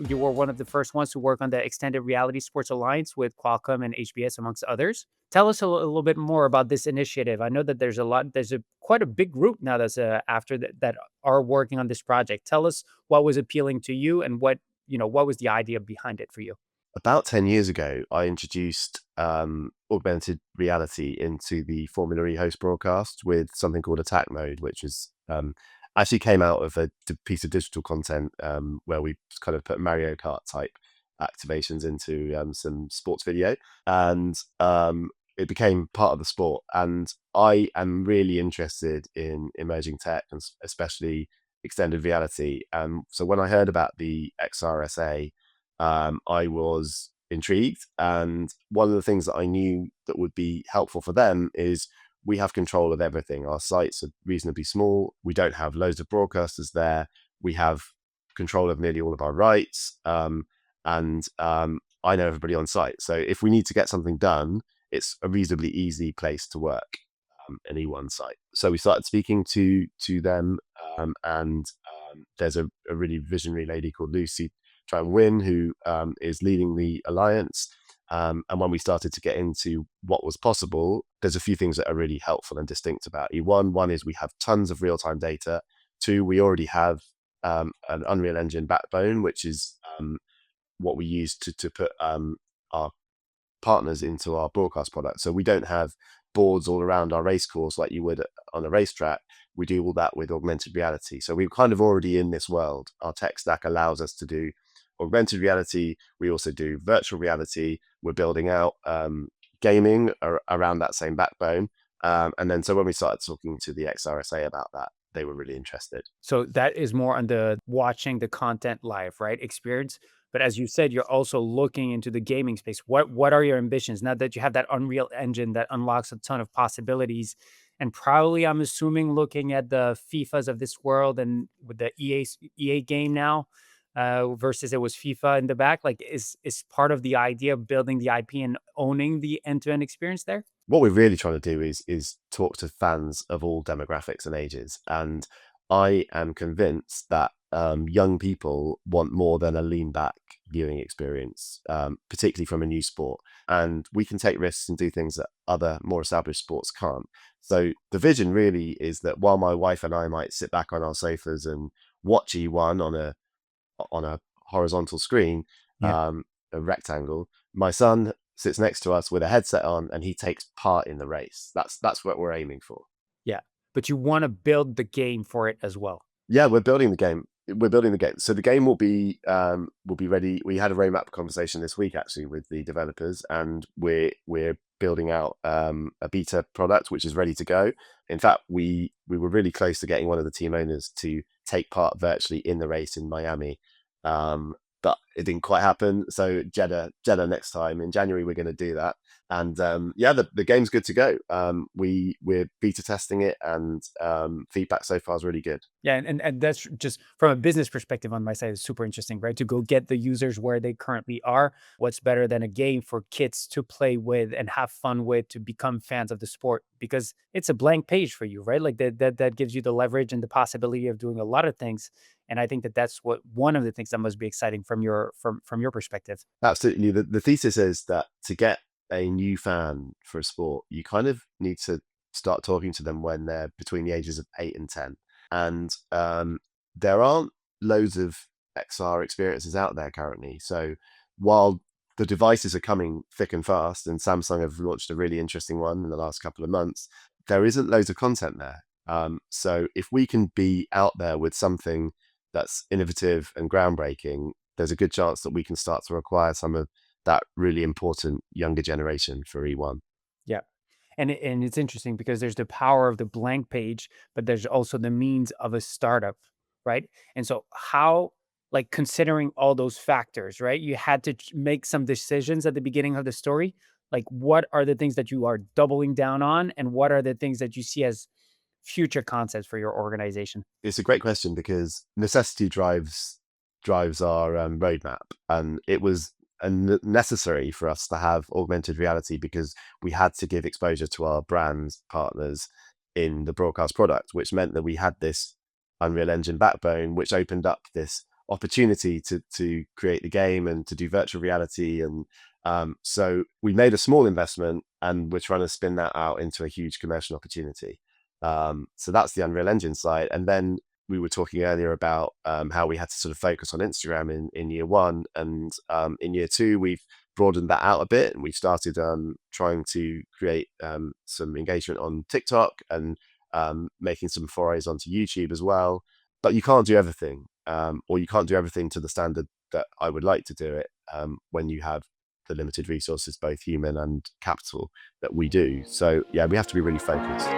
you were one of the first ones to work on the Extended Reality Sports Alliance with Qualcomm and HBS, amongst others. Tell us a little bit more about this initiative. I know that there's a quite a big group now that's after that are working on this project. Tell us what was appealing to you and what was the idea behind it for you? About 10 years ago, I introduced augmented reality into the Formula E host broadcast with something called Attack Mode, which is actually came out of a piece of digital content where we kind of put Mario Kart type activations into some sports video, and it became part of the sport. And I am really interested in emerging tech and especially extended reality. So when I heard about the XRSA, I was intrigued. And one of the things that I knew that would be helpful for them is we have control of everything. Our sites are reasonably small. We don't have loads of broadcasters there. We have control of nearly all of our rights. And I know everybody on site. So if we need to get something done, it's a reasonably easy place to work, an E1 site. So we started speaking to them, and there's a really visionary lady called Lucy Try and Win, who is leading the alliance. And when we started to get into what was possible, there's a few things that are really helpful and distinct about E1. One is we have tons of real-time data. Two, we already have an Unreal Engine backbone, which is what we use to put our partners into our broadcast product. So we don't have boards all around our race course like you would on a racetrack. We do all that with augmented reality. So we're kind of already in this world. Our tech stack allows us to do augmented reality. We also do virtual reality. We're building out gaming around that same backbone. And then so when we started talking to the XRSA about that, they were really interested. So that is more on the watching the content live, right? Experience. But as you said, you're also looking into the gaming space. What are your ambitions now that you have that Unreal Engine that unlocks a ton of possibilities? And probably, I'm assuming, looking at the FIFAs of this world and with the EA game now, versus it was FIFA in the back. Like, is part of the idea of building the IP and owning the end to end experience there? What we're really trying to do is talk to fans of all demographics and ages. And I am convinced that young people want more than a lean back viewing experience, particularly from a new sport. And we can take risks and do things that other more established sports can't. So the vision really is that while my wife and I might sit back on our sofas and watch E1 on a horizontal screen, Yeah. a rectangle, my son sits next to us with a headset on and he takes part in the race. That's what we're aiming for. Yeah. But you want to build the game for it as well. Yeah, we're building the game. We're building the game. So the game will be ready. We had a roadmap conversation this week actually with the developers, and we're building out a beta product which is ready to go. In fact, we were really close to getting one of the team owners to take part virtually in the race in Miami. But it didn't quite happen. So Jeddah next time in January, we're going to do that. And yeah, the game's good to go. We're beta testing it, and feedback so far is really good. Yeah, and that's just from a business perspective on my side is super interesting, right? To go get the users where they currently are. What's better than a game for kids to play with and have fun with to become fans of the sport? Because it's a blank page for you, right? Like that gives you the leverage and the possibility of doing a lot of things. And I think that that's what one of the things that must be exciting from your perspective. Absolutely. The thesis is that to get a new fan for a sport, you kind of need to start talking to them when they're between the ages of 8 and 10. And there aren't loads of XR experiences out there currently. So while the devices are coming thick and fast, and Samsung have launched a really interesting one in the last couple of months, there isn't loads of content there. So if we can be out there with something that's innovative and groundbreaking, there's a good chance that we can start to acquire some of that really important younger generation for E1. Yeah. And it's interesting because there's the power of the blank page, but there's also the means of a startup, right? And so how like considering all those factors, right? You had to make some decisions at the beginning of the story. Like what are the things that you are doubling down on and what are the things that you see as future concepts for your organization? It's a great question because necessity drives our roadmap, and it was necessary for us to have augmented reality because we had to give exposure to our brand partners in the broadcast product, which meant that we had this Unreal Engine backbone, which opened up this opportunity to create the game and to do virtual reality. And so we made a small investment, and we're trying to spin that out into a huge commercial opportunity. So that's the Unreal Engine side. And then we were talking earlier about how we had to sort of focus on Instagram in year one, and in year two we've broadened that out a bit, and we started trying to create some engagement on TikTok, and making some forays onto YouTube as well. But you can't do everything, or you can't do everything to the standard that I would like to do it, when you have the limited resources, both human and capital, that we do. So yeah, we have to be really focused.